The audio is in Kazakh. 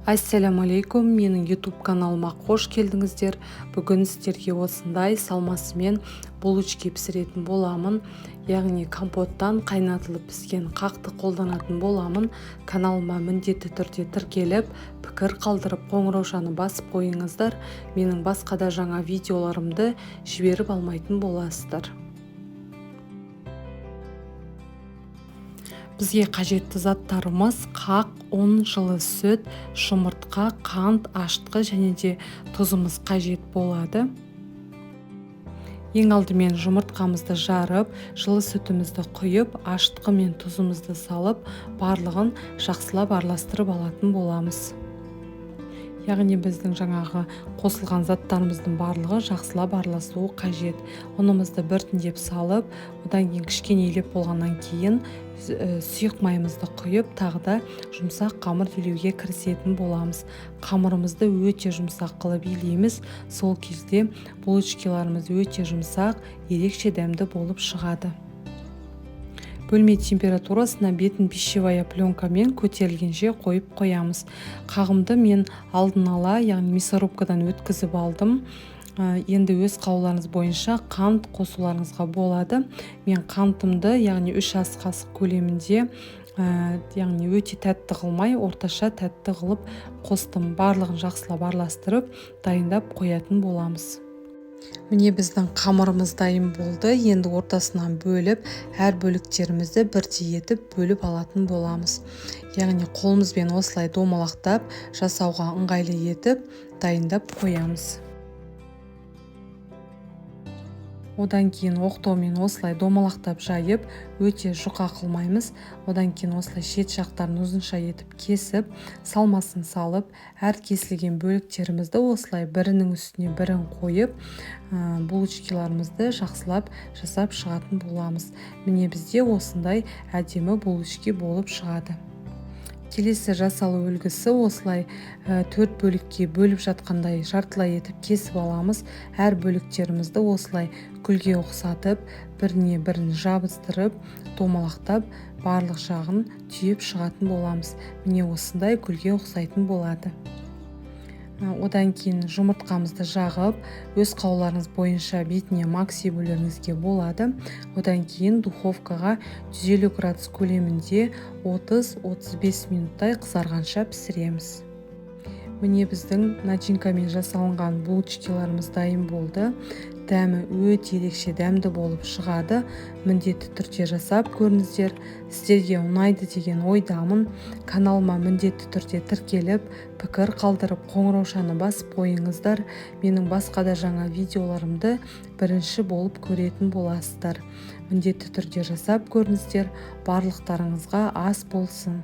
Ассаламу алейкум, менің YouTube каналыма қош келдіңіздер. Бүгін сіздерге осындай салмасымен булочки пісіретін боламын. Яғни компоттан қайнатылып піскен қақты қолданатын боламын. Каналыма міндетті түрде тіркеліп, пікір қалдырып, қоңыраушаны басып қойыңыздар. Менің басқа да жаңа видеоларымды жіберіп алмайтын боласыздар. Бізге қажетті заттарымыз қақ, ұн, жылы сүт, жұмыртқа, қант, ашытқы және де тұзымыз қажет болады. Ең алдымен жұмыртқамызды жарып, жылы сүтімізді құйып, ашытқы мен тұзымызды салып, барлығын жақсылап араластырып алатын боламыз. Яғни біздің жаңағы қосылған заттарымыздың барлығы жақсылап араласуы қажет. Ұнымызды біртіндеп салып, одан кейін кішкенелеп болғаннан кейін сұйық майымызды құйып, тағы да жұмсақ қамыр илеуге кірісетін боламыз. Қамырымызды өте жұмсақ қылып илейміз. Сол кезде булочкаларымыз өте жұмсақ, ерекше дәмді болып шығады. Бөлме температурасына бетін пищевая пленкамен көтерілгенше қойып қоямыз. Қағымды мен алдын ала, яғни мясорубкадан өткізіп алдым. Енді өз қалауларыңыз бойынша қант қосуларыңызға болады. Мен қантымды, яғни 3 ас қасық көлемінде, яғни өте тәтті қылмай, орташа тәтті қылып қостым. Барлығын жақсылап араластырып, дайындап қоятын боламыз. Міне біздің қамырымыз дайын болды. Енді ортасынан бөліп, әр бөліктерімізді бірдей етіп бөліп алатын боламыз. Яғни қолымызбен осылай домалақтап, жасауға ыңғайлы етіп, дайындап қоямыз. Одан кейін оқтаумен осылай домалақтап жайып, өте жұқа қылмаймыз. Одан кейін осылай шет жақтарын ұзынша етіп кесіп, салмасын салып, әр кесілген бөліктерімізді осылай бірінің үстіне бірін қойып, булочкаларымызды жақсылап жасап шығатын боламыз. Міне бізде осындай әдемі булочки болып шығады. Келесі жасалу үлгісі осылай 4 бөлікке бөліп жатқандай жартылай етіп кесіп аламыз. Әр бөліктерімізді осылай күлге ұқсатып, біріне бірін жабыстырып, домалақтап, барлық жағын түйіп шығатын боламыз. Міне осындай күлге ұқсайтын болады. Одан кейін жұмыртқамызды жағып, өз қалауларыңыз бойынша бетіне мак себулеріңізге болады. Одан кейін духовкаға 150 градус көлемінде 30-35 минуттай қызарғанша пісіреміз. Міне біздің начинкамен жасалынған булочкаларымыз дайын болды. Дәмі өте ерекше дәмді болып шығады. Міндетті түрде жасап көріңіздер. Сіздерге ұнайды деген ойдамын. Каналыма міндетті түрде тіркеліп, пікір қалдырып, қоңыраушаны басып қойыңыздар. Менің басқа да жаңа видеоларымды бірінші болып көретін боласыздар. Міндетті түрде жасап көріңіздер. Барлықтарыңызға ас болсын.